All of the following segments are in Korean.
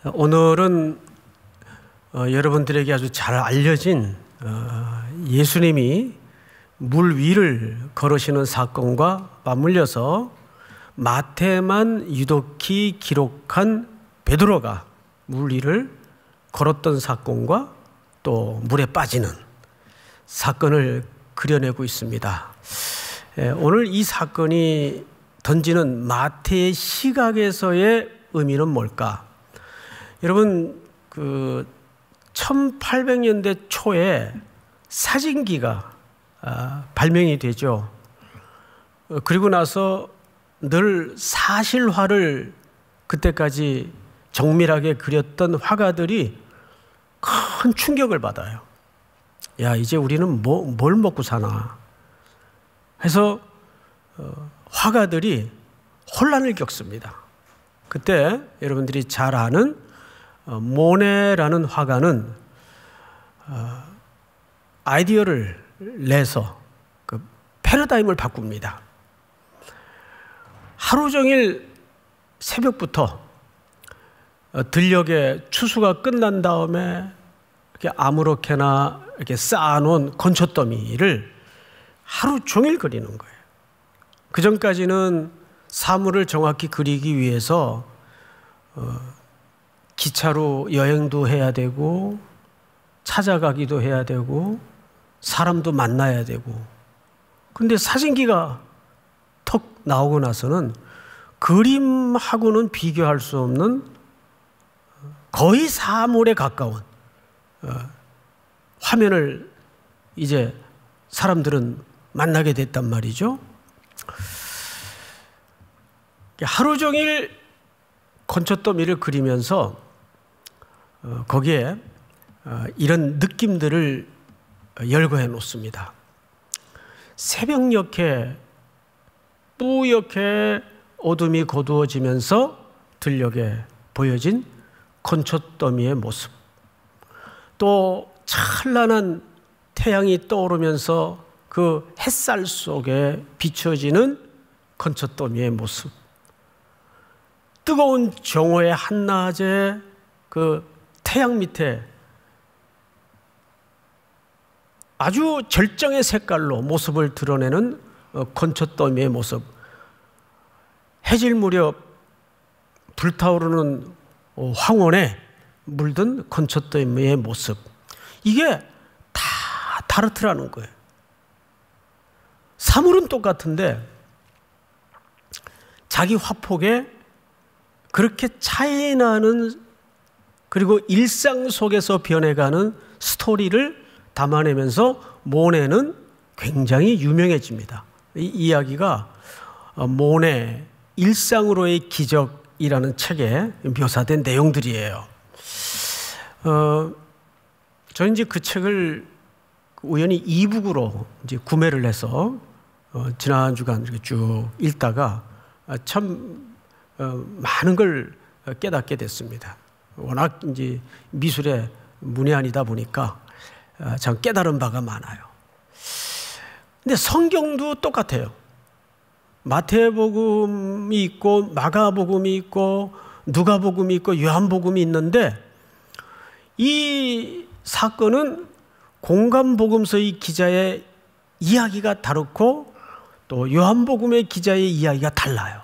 오늘은 여러분들에게 아주 잘 알려진 예수님이 물 위를 걸으시는 사건과 맞물려서 마태만 유독히 기록한 베드로가 물 위를 걸었던 사건과 또 물에 빠지는 사건을 그려내고 있습니다. 오늘 이 사건이 던지는 마태의 시각에서의 의미는 뭘까? 여러분, 1800년대 초에 사진기가 발명이 되죠. 그리고 나서 늘 사실화를 그때까지 정밀하게 그렸던 화가들이 큰 충격을 받아요. 야, 이제 우리는 뭘 먹고 사나 해서 화가들이 혼란을 겪습니다. 그때 여러분들이 잘 아는 모네라는 화가는 아이디어를 내서 그 패러다임을 바꿉니다. 하루 종일 새벽부터 들녘에 추수가 끝난 다음에 이렇게 아무렇게나 이렇게 쌓아놓은 건초더미를 하루 종일 그리는 거예요. 그 전까지는 사물을 정확히 그리기 위해서 기차로 여행도 해야 되고 찾아가기도 해야 되고 사람도 만나야 되고, 근데 사진기가 턱 나오고 나서는 그림하고는 비교할 수 없는 거의 사물에 가까운 화면을 이제 사람들은 만나게 됐단 말이죠. 하루 종일 건초더미를 그리면서 거기에 이런 느낌들을 열거해 놓습니다. 새벽녘에 뿌옇게 어둠이 거두어지면서 들녘에 보여진 건초더미의 모습, 또 찬란한 태양이 떠오르면서 그 햇살 속에 비춰지는 건초더미의 모습, 뜨거운 정오의 한낮에 그 태양 밑에 아주 절정의 색깔로 모습을 드러내는 건초더미의 모습, 해질 무렵 불타오르는 황혼에 물든 건초더미의 모습, 이게 다 다르더라는 거예요. 사물은 똑같은데 자기 화폭에 그렇게 차이나는, 그리고 일상 속에서 변해가는 스토리를 담아내면서 모네는 굉장히 유명해집니다. 이 이야기가 모네 일상으로의 기적이라는 책에 묘사된 내용들이에요. 저는 이제 그 책을 우연히 이북으로 이제 구매를 해서 지난 주간 이렇게 쭉 읽다가 참 많은 걸 깨닫게 됐습니다. 워낙 이제 미술의 문외한이다 보니까 참 깨달은 바가 많아요. 근데 성경도 똑같아요. 마태복음이 있고 마가복음이 있고 누가복음이 있고 요한복음이 있는데, 이 사건은 공간복음서의 기자의 이야기가 다르고 또 요한복음의 기자의 이야기가 달라요.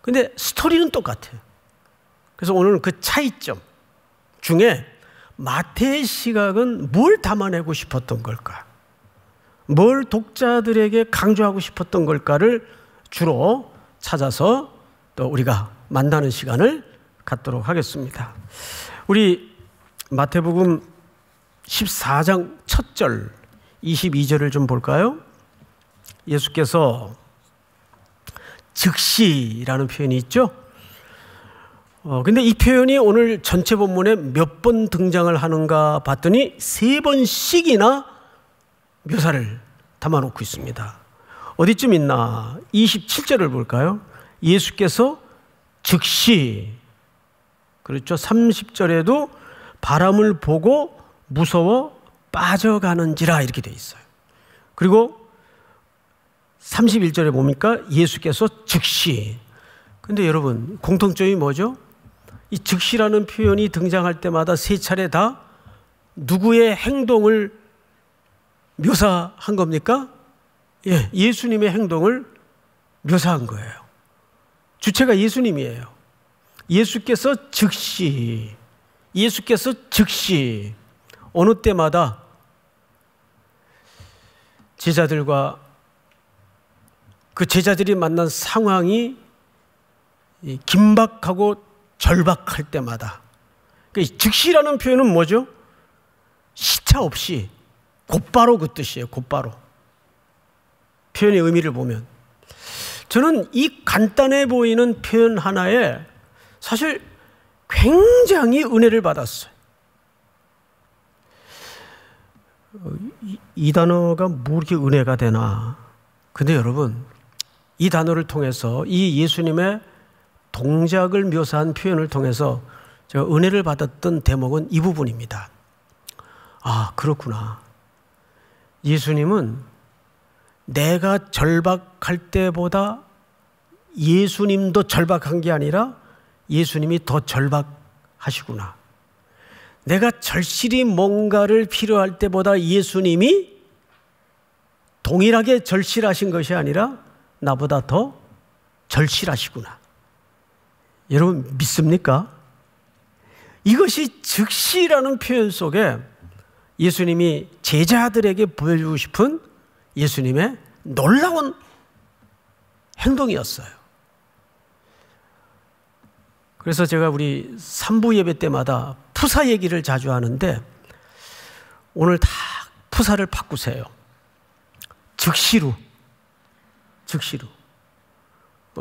근데 스토리는 똑같아요. 그래서 오늘은 그 차이점 중에 마태의 시각은 뭘 담아내고 싶었던 걸까? 뭘 독자들에게 강조하고 싶었던 걸까를 주로 찾아서 또 우리가 만나는 시간을 갖도록 하겠습니다. 우리 마태복음 14장 첫 절 22절을 좀 볼까요? 예수께서 즉시라는 표현이 있죠. 근데 이 표현이 오늘 전체 본문에 몇 번 등장을 하는가 봤더니 3번씩이나 묘사를 담아놓고 있습니다. 어디쯤 있나? 27절을 볼까요? 예수께서 즉시, 그렇죠. 30절에도 바람을 보고 무서워 빠져가는지라 이렇게 돼 있어요. 그리고 31절에 보니까 예수께서 즉시. 근데 여러분, 공통점이 뭐죠? 이 즉시라는 표현이 등장할 때마다 세 차례 다 누구의 행동을 묘사한 겁니까? 예, 예수님의 행동을 묘사한 거예요. 주체가 예수님이에요. 예수께서 즉시 어느 때마다 제자들과 그 제자들이 만난 상황이 긴박하고 절박할 때마다, 즉시라는 표현은 뭐죠? 시차 없이 곧바로 그 뜻이에요. 곧바로. 표현의 의미를 보면 저는 이 간단해 보이는 표현 하나에 사실 굉장히 은혜를 받았어요. 이 단어가 뭐 이렇게 은혜가 되나. 근데 여러분, 이 단어를 통해서 이 예수님의 동작을 묘사한 표현을 통해서 제가 은혜를 받았던 대목은 이 부분입니다. 아, 그렇구나. 예수님은 내가 절박할 때보다 예수님도 절박한 게 아니라 예수님이 더 절박하시구나. 내가 절실히 뭔가를 필요할 때보다 예수님이 동일하게 절실하신 것이 아니라 나보다 더 절실하시구나. 여러분 믿습니까? 이것이 즉시라는 표현 속에 예수님이 제자들에게 보여주고 싶은 예수님의 놀라운 행동이었어요. 그래서 제가 우리 3부 예배 때마다 푸사 얘기를 자주 하는데 오늘 다 푸사를 바꾸세요. 즉시로.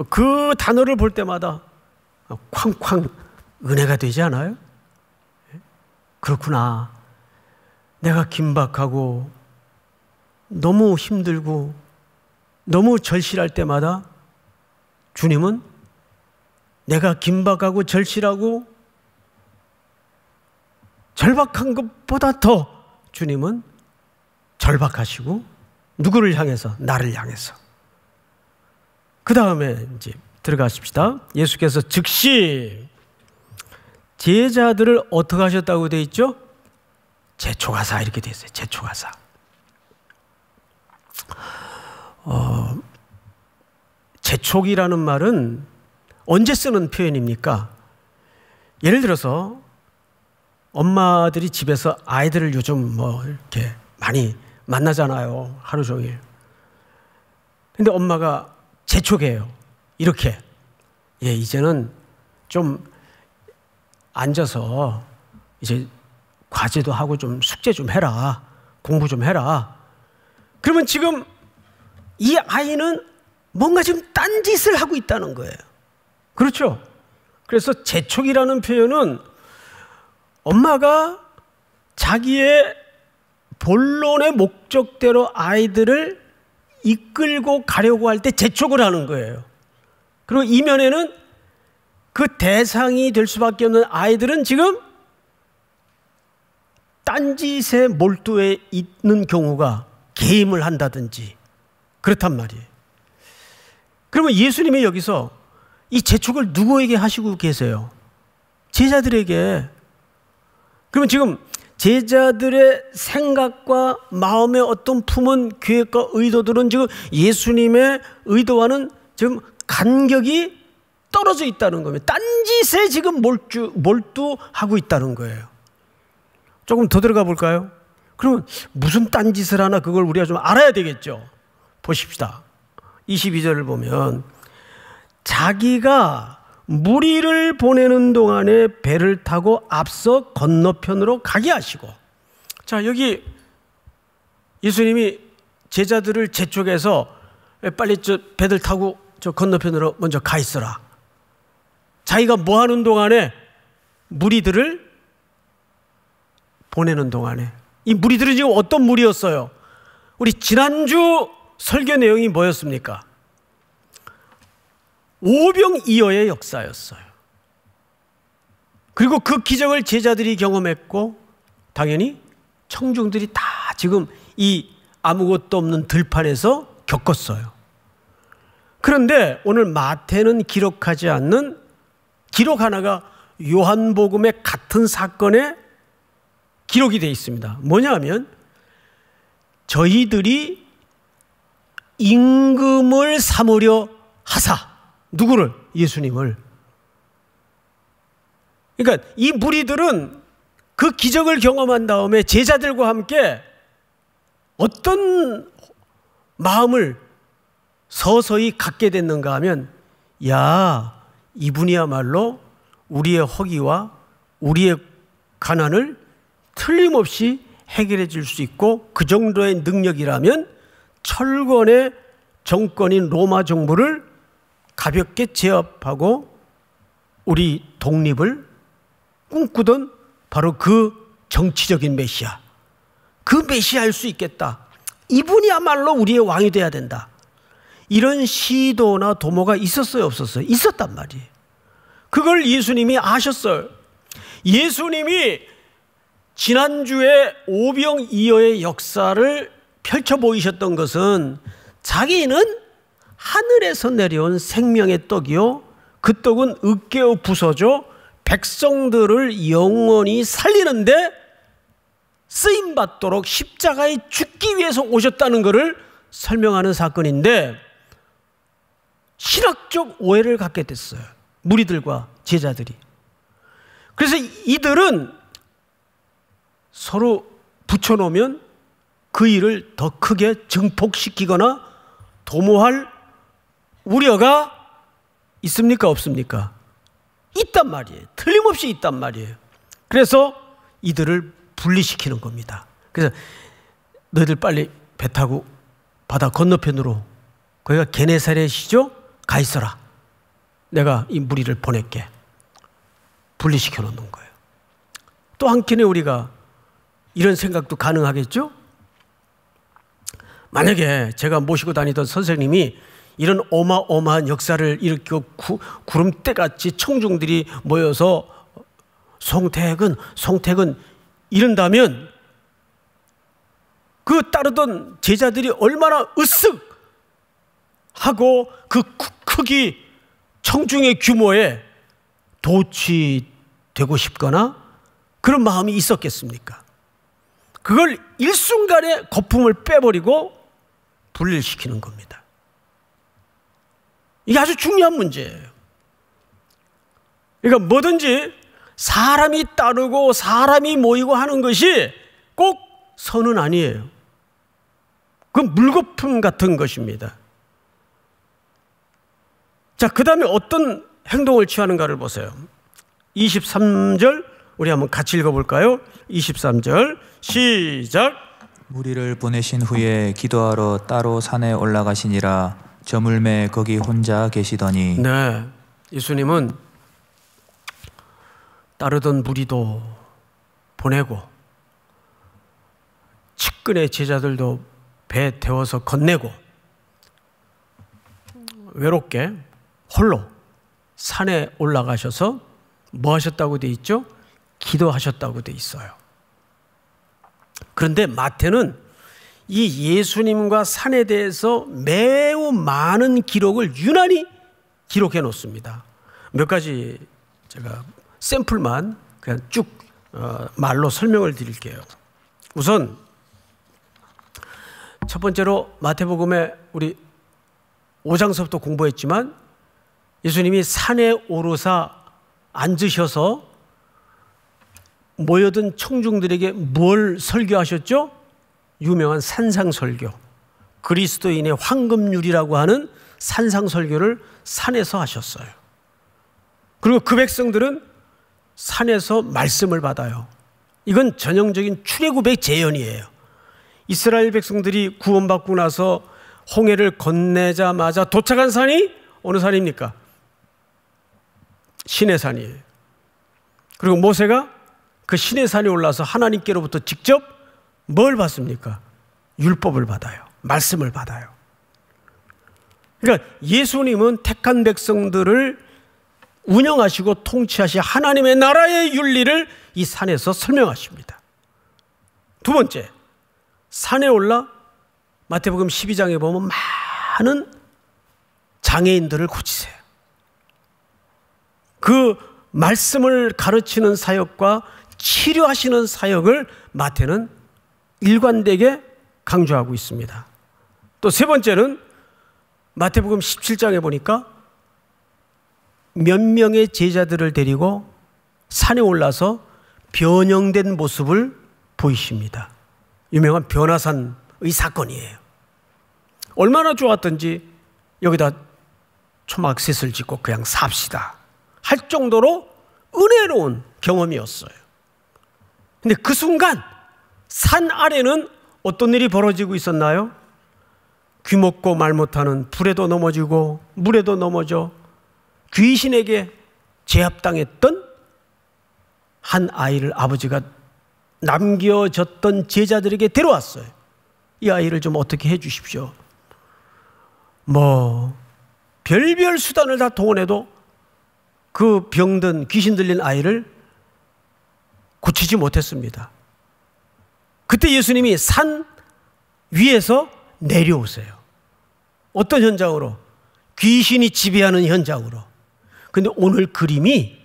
그 단어를 볼 때마다 쾅쾅 은혜가 되지 않아요? 그렇구나. 내가 긴박하고 너무 힘들고 너무 절실할 때마다 주님은 내가 긴박하고 절실하고 절박한 것보다 더 주님은 절박하시고 누구를 향해서? 나를 향해서. 그 다음에 이제 들어가십시다. 예수께서 즉시 제자들을 어떻게 하셨다고 되어 있죠? 제초가사 이렇게 되어 있어요. 제초가사. 제촉이라는 말은 언제 쓰는 표현입니까? 예를 들어서 엄마들이 집에서 아이들을 요즘 뭐 이렇게 많이 만나잖아요. 하루 종일. 근데 엄마가 재촉해요. 이렇게. 예, 이제는 좀 앉아서 이제 과제도 하고 좀 숙제 좀 해라. 공부 좀 해라. 그러면 지금 이 아이는 뭔가 지금 딴짓을 하고 있다는 거예요. 그렇죠? 그래서 재촉이라는 표현은 엄마가 자기의 본론의 목적대로 아이들을 이끌고 가려고 할 때 재촉을 하는 거예요. 그리고 이면에는 그 대상이 될 수밖에 없는 아이들은 지금 딴짓에 몰두해 있는 경우가 게임을 한다든지 그렇단 말이에요. 그러면 예수님이 여기서 이 재촉을 누구에게 하시고 계세요? 제자들에게. 그러면 지금 제자들의 생각과 마음의 어떤 품은 계획과 의도들은 지금 예수님의 의도와는 지금 간격이 떨어져 있다는 겁니다. 딴짓에 지금 몰두하고 있다는 거예요. 조금 더 들어가 볼까요? 그러면 무슨 딴짓을 하나 그걸 우리가 좀 알아야 되겠죠. 보십시다. 22절을 보면 자기가 무리를 보내는 동안에 배를 타고 앞서 건너편으로 가게 하시고. 자, 여기 예수님이 제자들을 제쪽에서 빨리 배들 타고 저 건너편으로 먼저 가 있어라. 자기가 뭐 하는 동안에? 무리들을 보내는 동안에. 이 무리들은 지금 어떤 무리였어요? 우리 지난주 설교 내용이 뭐였습니까? 오병이어의 역사였어요. 그리고 그 기적을 제자들이 경험했고 당연히 청중들이 다 지금 이 아무것도 없는 들판에서 겪었어요. 그런데 오늘 마태는 기록하지 않는 기록 하나가 요한복음의 같은 사건에 기록이 되어 있습니다. 뭐냐 하면 저희들이 임금을 삼으려 하사. 누구를? 예수님을. 그러니까 이 무리들은 그 기적을 경험한 다음에 제자들과 함께 어떤 마음을 서서히 갖게 됐는가 하면, 야, 이분이야말로 우리의 허기와 우리의 가난을 틀림없이 해결해 줄 수 있고, 그 정도의 능력이라면 철권의 정권인 로마 정부를 가볍게 제압하고 우리 독립을 꿈꾸던 바로 그 정치적인 메시아, 그 메시아일 수 있겠다. 이분이야말로 우리의 왕이 돼야 된다. 이런 시도나 도모가 있었어요, 없었어요? 있었단 말이에요. 그걸 예수님이 아셨어요. 예수님이 지난주에 오병이어의 역사를 펼쳐 보이셨던 것은 자기는 하늘에서 내려온 생명의 떡이요, 그 떡은 으깨어 부서져 백성들을 영원히 살리는데 쓰임받도록 십자가에 죽기 위해서 오셨다는 것을 설명하는 사건인데, 신학적 오해를 갖게 됐어요, 무리들과 제자들이. 그래서 이들은 서로 붙여놓으면 그 일을 더 크게 증폭시키거나 도모할 우려가 있습니까, 없습니까? 있단 말이에요. 틀림없이 있단 말이에요. 그래서 이들을 분리시키는 겁니다. 그래서 너희들 빨리 배 타고 바다 건너편으로, 거기가 게네사렛이죠? 가 있어라. 내가 이 무리를 보낼게. 분리시켜 놓는 거예요. 또 한켠에 우리가 이런 생각도 가능하겠죠? 만약에 제가 모시고 다니던 선생님이 이런 어마어마한 역사를 일으키고 구름대같이 청중들이 모여서 송택은 이런다면 그 따르던 제자들이 얼마나 으쓱하고 그 크기, 청중의 규모에 도취되고 싶거나 그런 마음이 있었겠습니까? 그걸 일순간에 거품을 빼버리고 분리시키는 겁니다. 이게 아주 중요한 문제예요. 그러니까 뭐든지 사람이 따르고 사람이 모이고 하는 것이 꼭 선은 아니에요. 그건 물거품 같은 것입니다. 자, 그 다음에 어떤 행동을 취하는가를 보세요. 23절 우리 한번 같이 읽어볼까요? 23절 시작. 무리를 보내신 후에 기도하러 따로 산에 올라가시니라. 저물매 거기 혼자 계시더니. 네, 예수님은 따르던 무리도 보내고 측근의 제자들도 배 태워서 건네고 외롭게 홀로 산에 올라가셔서 뭐 하셨다고 돼 있죠? 기도하셨다고 돼 있어요. 그런데 마태는 이 예수님과 산에 대해서 매우 많은 기록을 유난히 기록해 놓습니다. 몇 가지 제가 샘플만 그냥 쭉 말로 설명을 드릴게요. 우선 첫 번째로 마태복음에 우리 5장서부터 공부했지만 예수님이 산에 오르사 앉으셔서 모여든 청중들에게 뭘 설교하셨죠? 유명한 산상설교, 그리스도인의 황금률이라고 하는 산상설교를 산에서 하셨어요. 그리고 그 백성들은 산에서 말씀을 받아요. 이건 전형적인 출애굽의 재현이에요. 이스라엘 백성들이 구원받고 나서 홍해를 건네자마자 도착한 산이 어느 산입니까? 시내산이에요. 그리고 모세가 그 시내산에 올라서 하나님께로부터 직접 뭘 받습니까? 율법을 받아요. 말씀을 받아요. 그러니까 예수님은 택한 백성들을 운영하시고 통치하시 하나님의 나라의 윤리를 이 산에서 설명하십니다. 두 번째, 산에 올라 마태복음 12장에 보면 많은 장애인들을 고치세요. 그 말씀을 가르치는 사역과 치료하시는 사역을 마태는 일관되게 강조하고 있습니다. 또 세 번째는 마태복음 17장에 보니까 몇 명의 제자들을 데리고 산에 올라서 변형된 모습을 보이십니다. 유명한 변화산의 사건이에요. 얼마나 좋았던지 여기다 초막셋을 짓고 그냥 삽시다 할 정도로 은혜로운 경험이었어요. 근데 그 순간 산 아래는 어떤 일이 벌어지고 있었나요? 귀먹고 말 못하는 불에도 넘어지고 물에도 넘어져 귀신에게 제압당했던 한 아이를 아버지가 남겨졌던 제자들에게 데려왔어요. 이 아이를 좀 어떻게 해 주십시오. 별별 수단을 다 동원해도 그 병든 귀신 들린 아이를 고치지 못했습니다. 그때 예수님이 산 위에서 내려오세요. 어떤 현장으로? 귀신이 지배하는 현장으로. 근데 오늘 그림이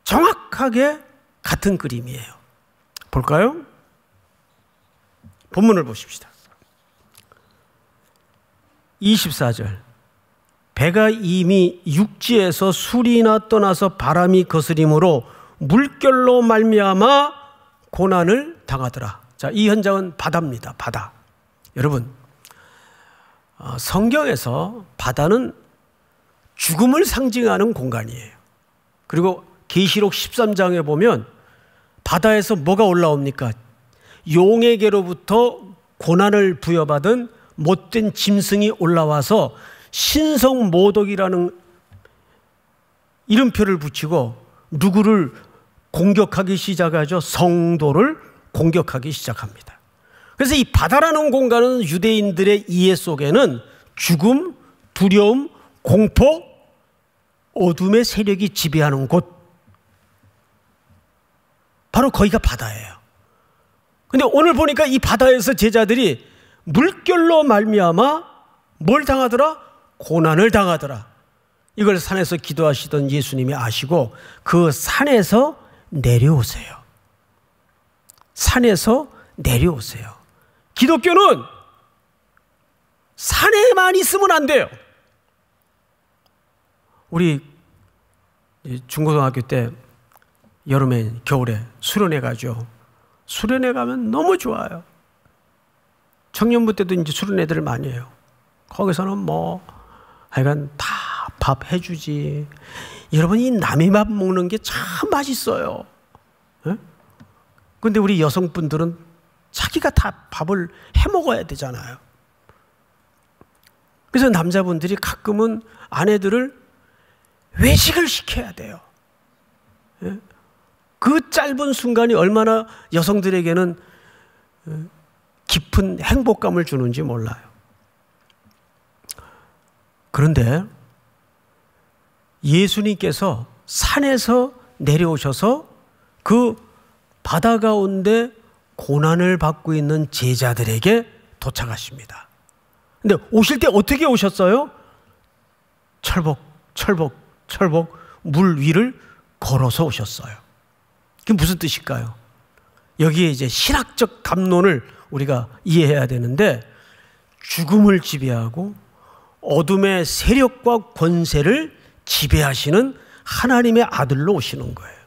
정확하게 같은 그림이에요. 볼까요? 본문을 보십시다. 24절. 배가 이미 육지에서 술이나 떠나서 바람이 거스림으로 물결로 말미암아 고난을 당하더라. 자, 이 현장은 바다입니다. 바다. 여러분, 성경에서 바다는 죽음을 상징하는 공간이에요. 그리고 계시록 13장에 보면 바다에서 뭐가 올라옵니까? 용에게로부터 고난을 부여받은 못된 짐승이 올라와서 신성모독이라는 이름표를 붙이고 누구를 공격하기 시작하죠? 성도를 공격하기 시작합니다. 그래서 이 바다라는 공간은 유대인들의 이해 속에는 죽음, 두려움, 공포, 어둠의 세력이 지배하는 곳, 바로 거기가 바다예요. 근데 오늘 보니까 이 바다에서 제자들이 물결로 말미암아 뭘 당하더라? 고난을 당하더라. 이걸 산에서 기도하시던 예수님이 아시고 그 산에서 내려오세요. 산에서 내려오세요. 기독교는 산에만 있으면 안 돼요. 우리 중고등학교 때 여름에 겨울에 수련회 가죠. 수련회 가면 너무 좋아요. 청년부 때도 이제 수련회들을 많이 해요. 거기서는 하여간 다 밥 해주지. 여러분, 이 남의 밥 먹는 게 참 맛있어요. 그런데 우리 여성분들은 자기가 다 밥을 해 먹어야 되잖아요. 그래서 남자분들이 가끔은 아내들을 외식을 시켜야 돼요. 그 짧은 순간이 얼마나 여성들에게는 깊은 행복감을 주는지 몰라요. 그런데 예수님께서 산에서 내려오셔서 그 바다 가운데 고난을 받고 있는 제자들에게 도착하십니다. 근데 오실 때 어떻게 오셨어요? 철복 물 위를 걸어서 오셨어요. 그게 무슨 뜻일까요? 여기에 이제 신학적 담론을 우리가 이해해야 되는데, 죽음을 지배하고 어둠의 세력과 권세를 지배하시는 하나님의 아들로 오시는 거예요.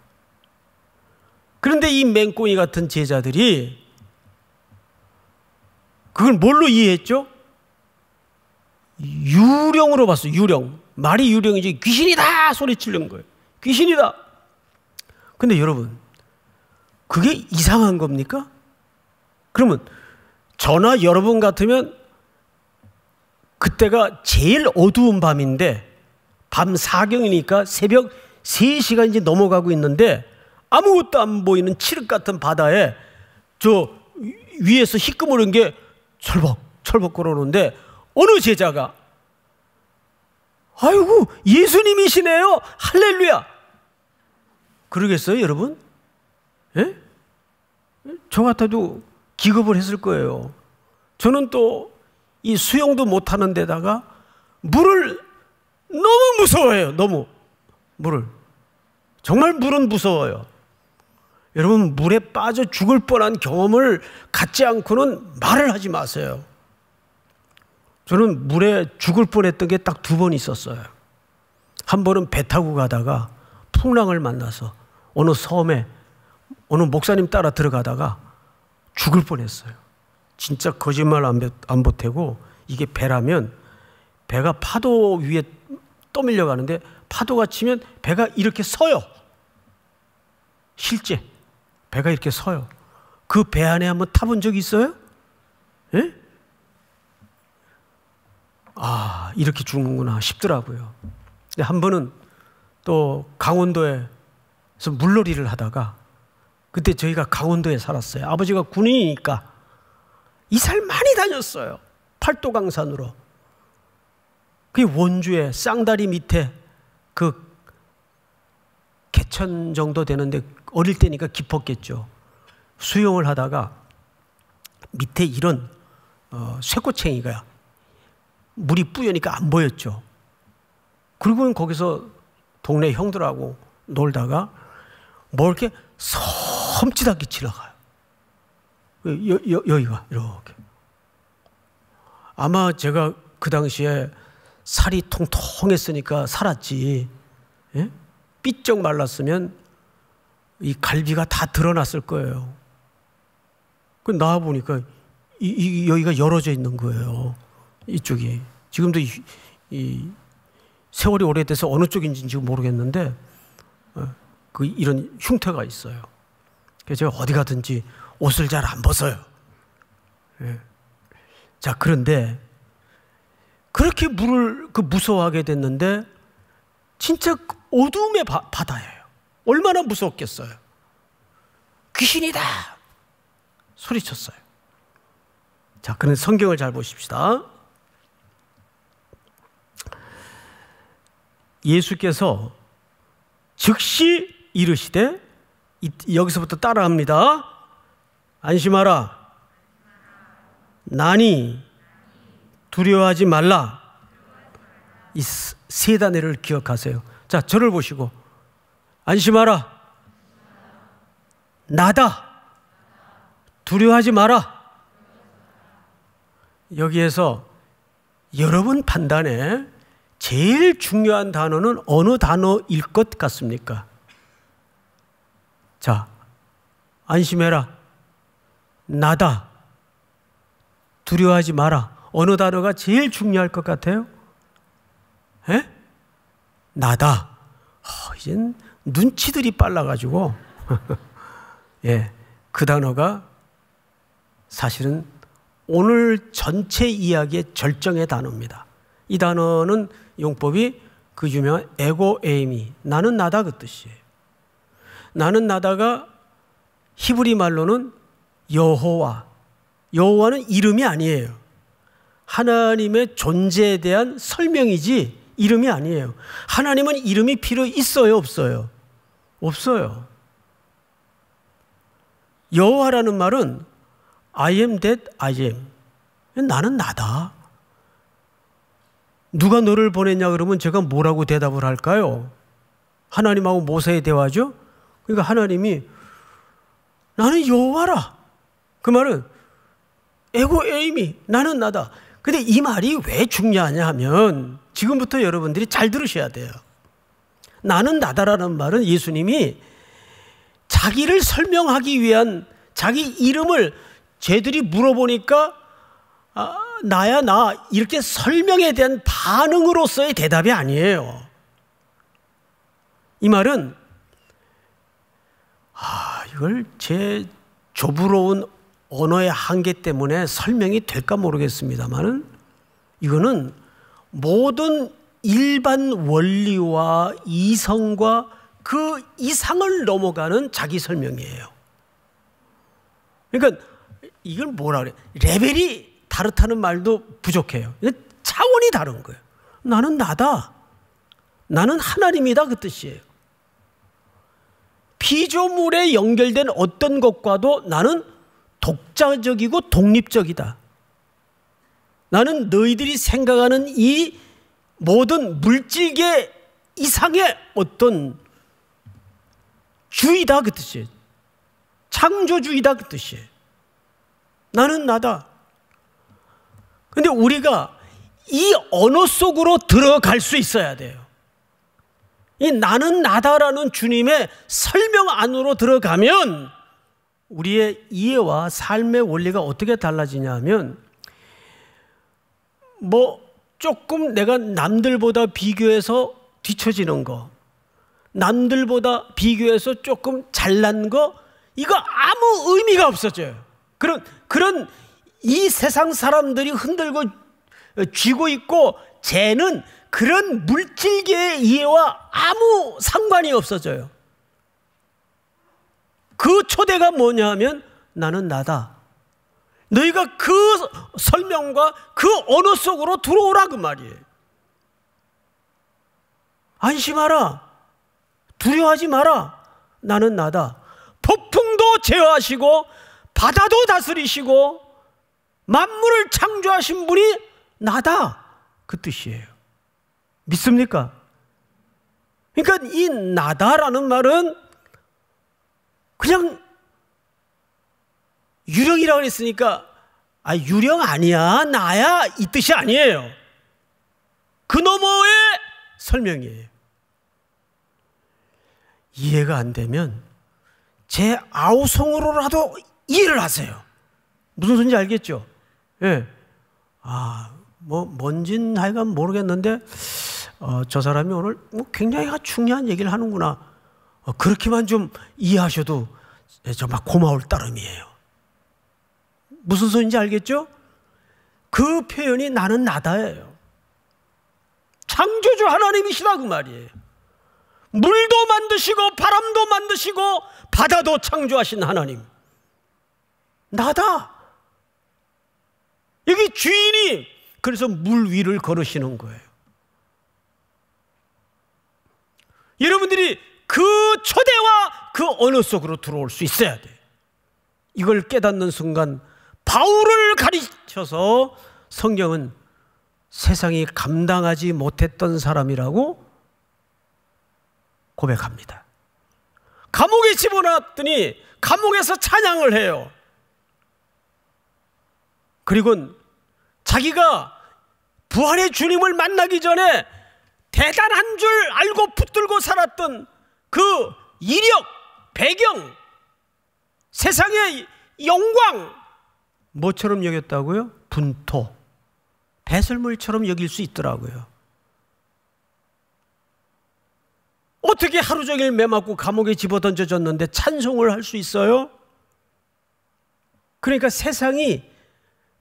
그런데 이 맹꽁이 같은 제자들이 그걸 뭘로 이해했죠? 유령으로 봤어요. 유령. 말이 유령이지 귀신이다 소리치는 거예요. 귀신이다. 근데 여러분, 그게 이상한 겁니까? 그러면 저나 여러분 같으면 그때가 제일 어두운 밤인데, 밤 사경이니까 새벽 3시가 이제 넘어가고 있는데 아무것도 안 보이는 칠흑 같은 바다에 저 위에서 희끄무른 게 철벅 걸어오는데 어느 제자가 아이고 예수님이시네요, 할렐루야 그러겠어요 여러분? 예? 저 같아도 기겁을 했을 거예요. 저는 또 이 수영도 못하는 데다가 물을 너무 무서워해요. 너무 물을 정말 물은 무서워요. 여러분, 물에 빠져 죽을 뻔한 경험을 갖지 않고는 말을 하지 마세요. 저는 물에 죽을 뻔했던 게 딱 2번 있었어요. 한 번은 배 타고 가다가 풍랑을 만나서 어느 섬에 어느 목사님 따라 들어가다가 죽을 뻔했어요. 진짜 거짓말 안 보태고, 이게 배라면 배가 파도 위에 떠밀려 가는데 파도가 치면 배가 이렇게 서요. 실제 배가 이렇게 서요. 그 배 안에 한번 타본 적 있어요? 예? 아, 이렇게 죽는구나 싶더라고요. 근데 한 번은 또 강원도에서 물놀이를 하다가, 그때 저희가 강원도에 살았어요. 아버지가 군인이니까 이사를 많이 다녔어요. 팔도강산으로. 그 원주에 쌍다리 밑에 그 개천 정도 되는데, 어릴 때니까 깊었겠죠. 수영을 하다가 밑에 이런 쇠꼬챙이가 물이 뿌여니까 안 보였죠. 그리고는 거기서 동네 형들하고 놀다가 뭐 이렇게 섬찟하게 지나가요. 여기가 이렇게. 아마 제가 그 당시에 살이 통통했으니까 살았지, 예? 삐쩍 말랐으면 이 갈비가 다 드러났을 거예요. 그 나와 보니까 여기가 열어져 있는 거예요. 이쪽이. 지금도 이 세월이 오래돼서 어느 쪽인지 지금 모르겠는데 그 이런 흉터가 있어요. 그래서 제가 어디 가든지 옷을 잘 안 벗어요. 예. 자, 그런데 그렇게 물을 무서워하게 됐는데 진짜 어둠의 바다예요. 얼마나 무섭겠어요. 귀신이다 소리쳤어요. 자, 그런데 성경을 잘 보십시다. 예수께서 즉시 이르시되, 여기서부터 따라합니다. 안심하라. 나니 두려워하지 말라. 이 세 단어를 기억하세요. 자, 저를 보시고 안심하라. 나다. 두려워하지 마라. 여기에서 여러분 판단에 제일 중요한 단어는 어느 단어일 것 같습니까? 자, 안심해라. 나다. 두려워하지 마라. 어느 단어가 제일 중요할 것 같아요? 에? 나다. 이젠 눈치들이 빨라가지고 예, 그 단어가 사실은 오늘 전체 이야기의 절정의 단어입니다. 이 단어는 용법이 그 유명한 에고 에이미, 나는 나다 그 뜻이에요. 나는 나다가 히브리 말로는 여호와, 여호와는 이름이 아니에요. 하나님의 존재에 대한 설명이지 이름이 아니에요. 하나님은 이름이 필요 있어요, 없어요? 없어요. 여호와라는 말은 I am that I am. 나는 나다. 누가 너를 보냈냐 그러면 제가 뭐라고 대답을 할까요? 하나님하고 모세의 대화죠. 그러니까 하나님이 나는 여호와라. 그 말은 에고 에이미, 나는 나다. 근데 이 말이 왜 중요하냐 하면 지금부터 여러분들이 잘 들으셔야 돼요. 나는 나다라는 말은 예수님이 자기를 설명하기 위한, 자기 이름을 쟤들이 물어보니까 나야 나 이렇게 설명에 대한 반응으로서의 대답이 아니에요. 이 말은 이걸 제 조부러운 언어의 한계 때문에 설명이 될까 모르겠습니다만은 이거는 모든 일반 원리와 이성과 그 이상을 넘어가는 자기 설명이에요. 그러니까 이걸 뭐라 그래? 레벨이 다르다는 말도 부족해요. 차원이 다른 거예요. 나는 나다. 나는 하나님이다 그 뜻이에요. 피조물에 연결된 어떤 것과도 나는 독자적이고 독립적이다. 나는 너희들이 생각하는 이 모든 물질계 이상의 어떤 주이다 그 뜻이에요. 창조주이다 그 뜻이에요. 나는 나다. 근데 우리가 이 언어 속으로 들어갈 수 있어야 돼요. 이 나는 나다라는 주님의 설명 안으로 들어가면 우리의 이해와 삶의 원리가 어떻게 달라지냐 하면, 조금 내가 남들보다 비교해서 뒤처지는 거, 남들보다 비교해서 조금 잘난 거, 이거 아무 의미가 없어져요. 그런 이 세상 사람들이 흔들고 쥐고 있고 쟤는 그런 물질계의 이해와 아무 상관이 없어져요. 그 초대가 뭐냐 하면 나는 나다. 너희가 그 설명과 그 언어 속으로 들어오라 그 말이에요. 안심하라. 두려워하지 마라. 나는 나다. 폭풍도 제어하시고 바다도 다스리시고 만물을 창조하신 분이 나다. 그 뜻이에요. 믿습니까? 그러니까 이 나다라는 말은 그냥 유령이라고 했으니까 유령 아니야 나야 이 뜻이 아니에요. 그 너머의 설명이에요. 이해가 안 되면 제 아우성으로라도 이해를 하세요. 무슨 소리인지 알겠죠? 예. 뭔진 하여간 모르겠는데 저 사람이 오늘 굉장히 중요한 얘기를 하는구나. 그렇게만 좀 이해하셔도 정말 고마울 따름이에요. 무슨 소리인지 알겠죠? 그 표현이 나는 나다예요. 창조주 하나님이시다 그 말이에요. 물도 만드시고 바람도 만드시고 바다도 창조하신 하나님. 나다. 여기 주인이 그래서 물 위를 걸으시는 거예요. 여러분들이 그 초대와 그 언어 속으로 들어올 수 있어야 돼. 이걸 깨닫는 순간 바울을 가르쳐서 성경은 세상이 감당하지 못했던 사람이라고 고백합니다. 감옥에 집어넣었더니 감옥에서 찬양을 해요. 그리고 자기가 부활의 주님을 만나기 전에 대단한 줄 알고 붙들고 살았던 그 이력, 배경, 세상의 영광 뭐처럼 여겼다고요? 분토, 배설물처럼 여길 수 있더라고요. 어떻게 하루 종일 매맞고 감옥에 집어던져졌는데 찬송을 할 수 있어요? 그러니까 세상이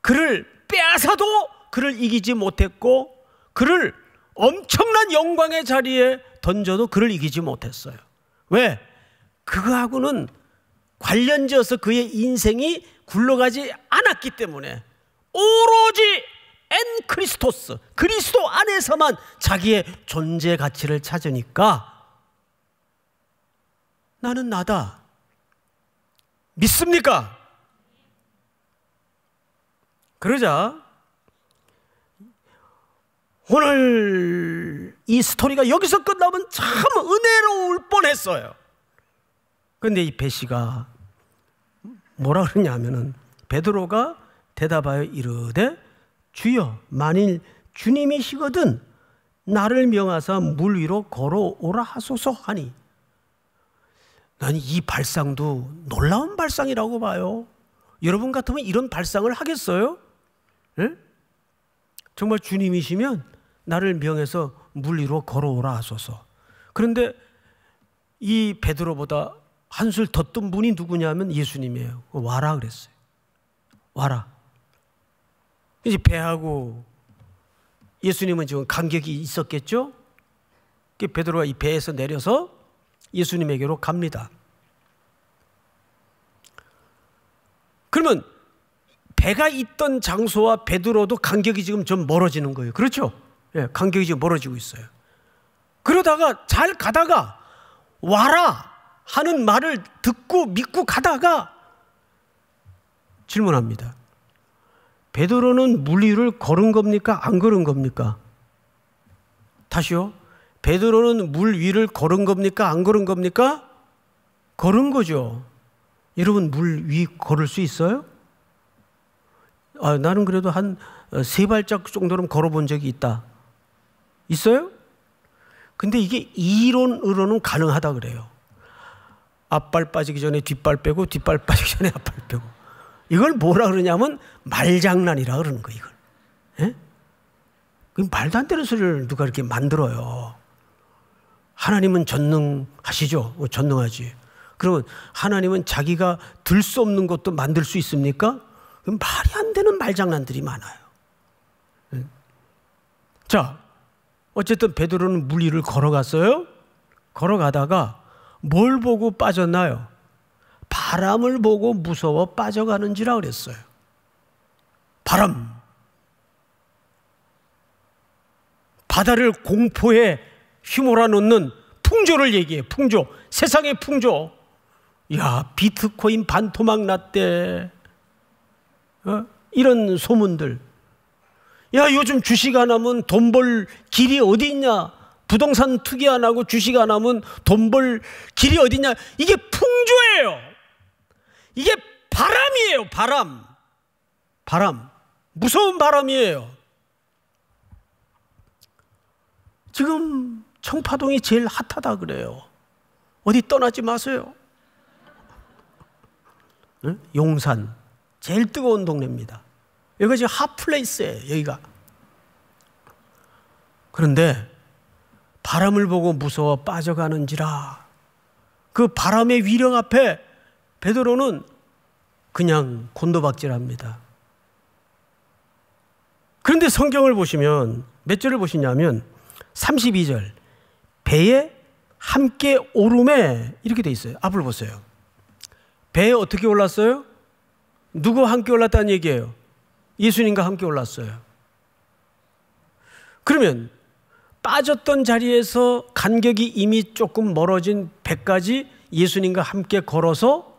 그를 빼앗아도 그를 이기지 못했고, 그를 엄청난 영광의 자리에 던져도 그를 이기지 못했어요. 왜? 그거하고는 관련지어서 그의 인생이 굴러가지 않았기 때문에, 오로지 엔 크리스토스, 그리스도 안에서만 자기의 존재 가치를 찾으니까 나는 나다. 믿습니까? 그러자 오늘 이 스토리가 여기서 끝나면 참 은혜로울 뻔했어요. 그런데 이 배씨가 뭐라 그러냐면은, 베드로가 대답하여 이르되 주여, 만일 주님이시거든 나를 명하사 물 위로 걸어오라 하소서 하니. 나는 이 발상도 놀라운 발상이라고 봐요. 여러분 같으면 이런 발상을 하겠어요? 네? 정말 주님이시면 나를 명해서 물 위로 걸어오라 하소서. 그런데 이 베드로보다 한술 더 뜬 분이 누구냐면 예수님이에요. 와라 그랬어요. 와라. 이제 배하고 예수님은 지금 간격이 있었겠죠? 베드로가 이 배에서 내려서 예수님에게로 갑니다. 그러면 배가 있던 장소와 베드로도 간격이 지금 좀 멀어지는 거예요. 그렇죠? 예, 간격이 지금 멀어지고 있어요. 그러다가 잘 가다가 와라 하는 말을 듣고 믿고 가다가 질문합니다. 베드로는 물 위를 걸은 겁니까? 안 걸은 겁니까? 다시요. 베드로는 물 위를 걸은 겁니까? 안 걸은 겁니까? 걸은 거죠. 여러분 물 위 걸을 수 있어요? 나는 그래도 한 3발짝 정도는 걸어본 적이 있다. 있어요? 근데 이게 이론으로는 가능하다 그래요. 앞발 빠지기 전에 뒷발 빼고 뒷발 빠지기 전에 앞발 빼고. 이걸 뭐라 그러냐면 말장난이라 그러는 거예요. 이걸. 예? 말도 안 되는 소리를 누가 이렇게 만들어요. 하나님은 전능하시죠? 전능하지. 그러면 하나님은 자기가 들 수 없는 것도 만들 수 있습니까? 말이 안 되는 말장난들이 많아요. 자, 어쨌든 베드로는 물 위를 걸어갔어요. 걸어가다가 뭘 보고 빠졌나요? 바람을 보고 무서워 빠져가는지라 그랬어요. 바람. 바다를 공포에 휘몰아 놓는 풍조를 얘기해. 풍조. 세상의 풍조. 야, 비트코인 반토막 났대. 이런 소문들. 야, 요즘 주식 안 하면 돈 벌 길이 어디 있냐? 부동산 투기 안 하고 주식 안 하면 돈 벌 길이 어디 있냐? 이게 풍조예요. 이게 바람이에요. 바람. 바람. 무서운 바람이에요. 지금 청파동이 제일 핫하다 그래요. 어디 떠나지 마세요. 응? 용산. 제일 뜨거운 동네입니다. 여기가 지금 핫플레이스예요. 여기가. 그런데 바람을 보고 무서워 빠져가는지라. 그 바람의 위력 앞에 베드로는 그냥 곤도박질합니다. 그런데 성경을 보시면 몇 절을 보시냐면 32절 배에 함께 오름에 이렇게 돼 있어요. 앞을 보세요. 배에 어떻게 올랐어요? 누구와 함께 올랐다는 얘기예요? 예수님과 함께 올랐어요. 그러면 빠졌던 자리에서 간격이 이미 조금 멀어진 배까지 예수님과 함께 걸어서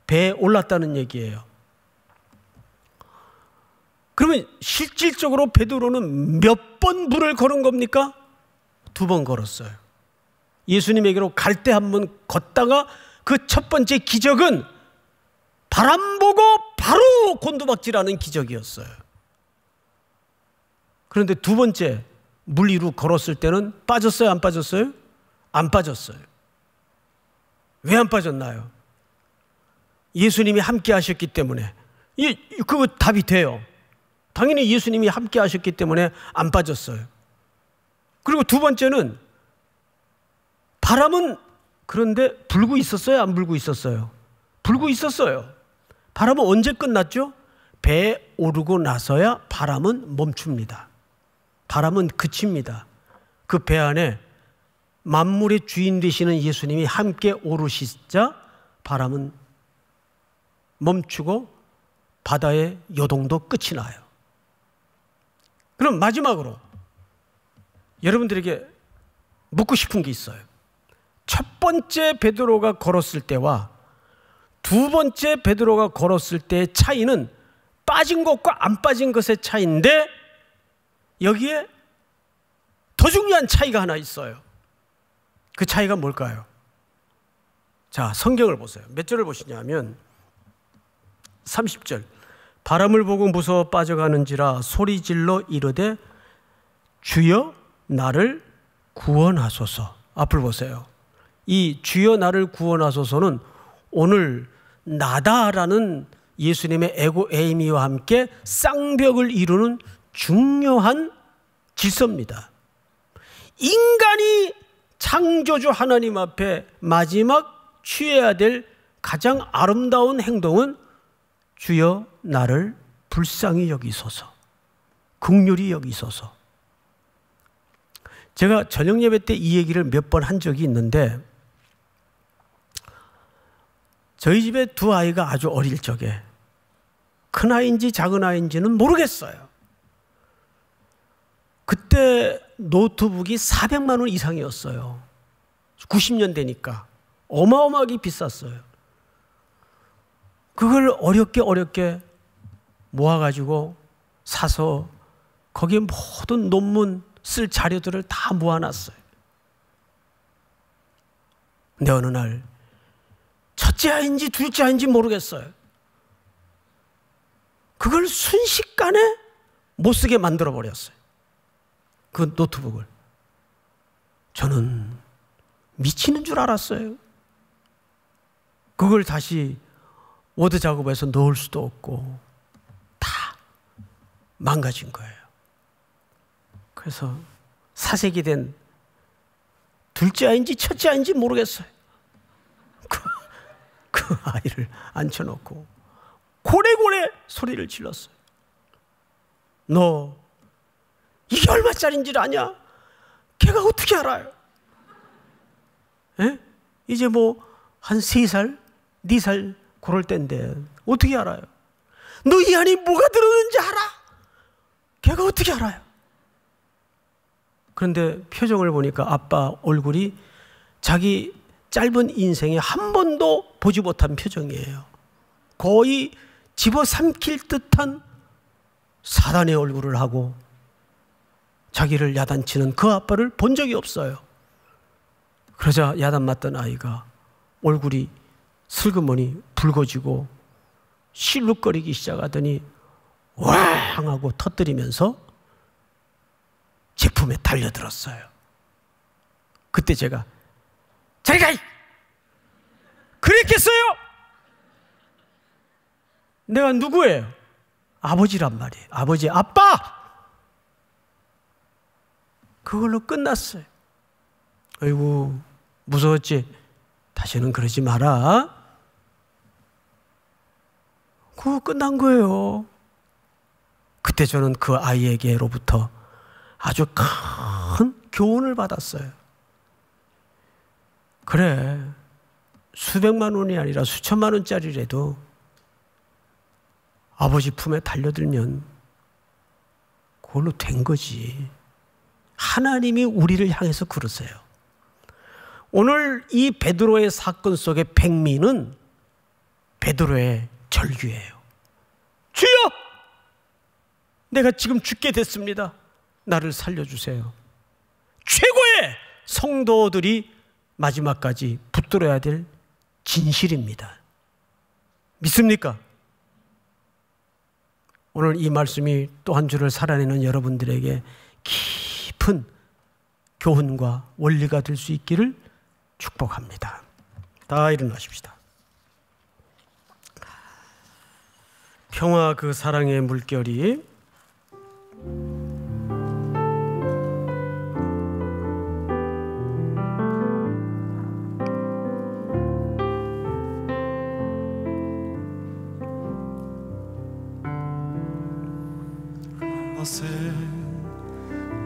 배에 올랐다는 얘기예요. 그러면 실질적으로 베드로는 몇 번 물을 걸은 겁니까? 2번 걸었어요. 예수님에게로 갈 때 한 번 걷다가 그 첫 번째 기적은 바람 보고 바로 곤두박질하는 기적이었어요. 그런데 2번째 물 위로 걸었을 때는 빠졌어요? 안 빠졌어요? 안 빠졌어요. 왜 안 빠졌나요? 예수님이 함께 하셨기 때문에. 그거 답이 돼요. 당연히 예수님이 함께 하셨기 때문에 안 빠졌어요. 그리고 2번째는 바람은 그런데 불고 있었어요? 안 불고 있었어요? 불고 있었어요. 바람은 언제 끝났죠? 배에 오르고 나서야 바람은 멈춥니다. 바람은 그칩니다. 그 배 안에 만물의 주인 되시는 예수님이 함께 오르시자 바람은 멈추고 바다의 요동도 끝이 나요. 그럼 마지막으로 여러분들에게 묻고 싶은 게 있어요. 첫 번째 베드로가 걸었을 때와 2번째 베드로가 걸었을 때의 차이는 빠진 것과 안 빠진 것의 차이인데 여기에 더 중요한 차이가 하나 있어요. 그 차이가 뭘까요? 자, 성경을 보세요. 몇 절을 보시냐면 30절 바람을 보고 무서워 빠져가는지라 소리질러 이르되 주여 나를 구원하소서. 앞을 보세요. 이 주여 나를 구원하소서는 오늘 나다라는 예수님의 에고 에이미와 함께 쌍벽을 이루는 중요한 질서입니다. 인간이 창조주 하나님 앞에 마지막 취해야 될 가장 아름다운 행동은 주여 나를 불쌍히 여기소서, 긍휼히 여기소서. 제가 저녁 예배 때 이 얘기를 몇 번 한 적이 있는데 저희 집에 2 아이가 아주 어릴 적에 큰 아이인지 작은 아이인지는 모르겠어요. 그때 노트북이 400만 원 이상이었어요. 90년대니까 어마어마하게 비쌌어요. 그걸 어렵게 모아가지고 사서 거기에 모든 논문 쓸 자료들을 다 모아놨어요. 근데 어느 날 첫째 아이인지 둘째 아이인지 모르겠어요. 그걸 순식간에 못 쓰게 만들어 버렸어요. 그 노트북을. 저는 미치는 줄 알았어요. 그걸 다시 워드 작업해서 넣을 수도 없고 다 망가진 거예요. 그래서 사색이 된 둘째 아이인지 첫째 아이인지 모르겠어요. 그 아이를 앉혀놓고 고래고래 소리를 질렀어요. 너 이게 얼마짜리인지를 아냐? 걔가 어떻게 알아요? 에? 이제 뭐 한 3살, 4살 그럴 때인데 어떻게 알아요? 너 이 안에 뭐가 들어있는지 알아? 걔가 어떻게 알아요? 그런데 표정을 보니까 아빠 얼굴이 자기 짧은 인생에 한 번도 보지 못한 표정이에요. 거의 집어삼킬 듯한 사단의 얼굴을 하고 자기를 야단치는 그 아빠를 본 적이 없어요. 그러자 야단 맞던 아이가 얼굴이 슬그머니 붉어지고 실룩거리기 시작하더니 왕 하고 터뜨리면서 제품에 달려들었어요. 그때 제가 저리 가! 그랬겠어요? 내가 누구예요? 아버지란 말이에요. 아버지, 아빠! 그걸로 끝났어요. 아이고, 무서웠지? 다시는 그러지 마라. 그거 끝난 거예요. 그때 저는 그 아이에게로부터 아주 큰 교훈을 받았어요. 그래, 수백만 원이 아니라 수천만 원짜리라도 아버지 품에 달려들면 그걸로 된 거지. 하나님이 우리를 향해서 그러세요. 오늘 이 베드로의 사건 속의 백미는 베드로의 절규예요. 주여! 내가 지금 죽게 됐습니다. 나를 살려주세요. 최고의 성도들이 마지막까지 붙들어야 될 진실입니다. 믿습니까? 오늘 이 말씀이 또 한 주를 살아내는 여러분들에게 깊은 교훈과 원리가 될 수 있기를 축복합니다. 다 일어나십시다. 평화 그 사랑의 물결이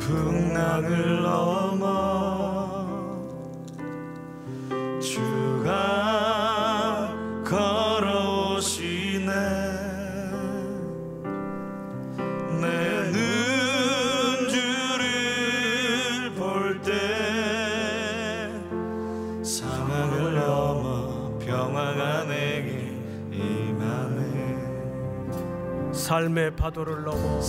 풍랑을 넘어 주가 걸어오시네. 내 눈주를 볼 때 상황을 넘어 평화가 내게 임하네. 삶의 파도를 넘어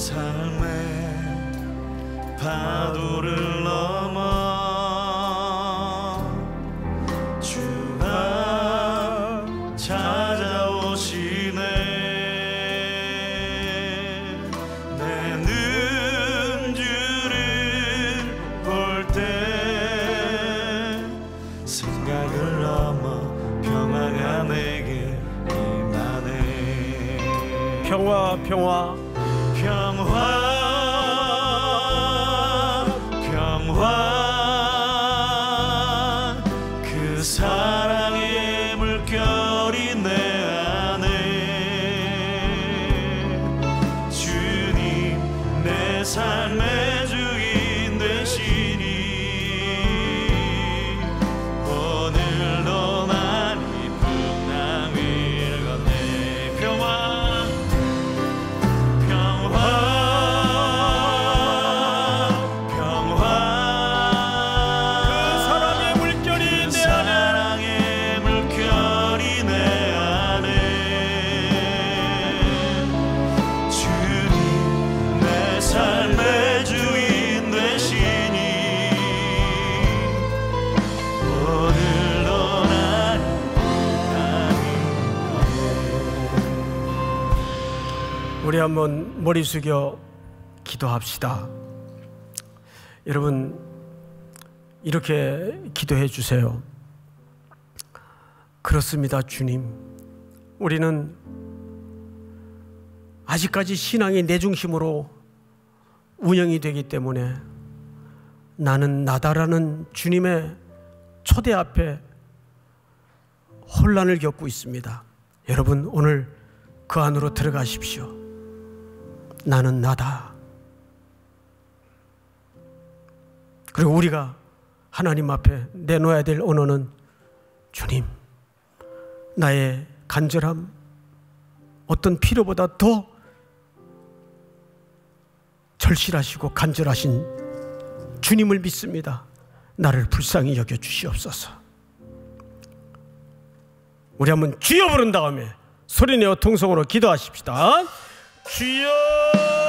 파도를 넘어 주가 찾아오시네. 내 눈주를 볼 때 생각을 넘어 평화가 내게 임하네. 평화 평화 평화 그 사랑의 물결이 내 안에 주님 내 삶의 주인 되시니 오늘도 난 이 풍랑을 건네. 평화 그 사랑의 물결이 내 안에 우리 한번 머리 숙여 기도합시다. 여러분, 이렇게 기도해 주세요. 그렇습니다, 주님. 우리는 아직까지 신앙이 내 중심으로 운영이 되기 때문에 나는 나다라는 주님의 초대 앞에 혼란을 겪고 있습니다. 여러분, 오늘 그 안으로 들어가십시오. 나는 나다. 그리고 우리가 하나님 앞에 내놓아야 될 언어는 주님, 나의 간절함, 어떤 필요보다 더 절실하시고 간절하신 주님을 믿습니다. 나를 불쌍히 여겨 주시옵소서. 우리 한번 주여 부른 다음에 소리내어 통성으로 기도하십시다. 주여!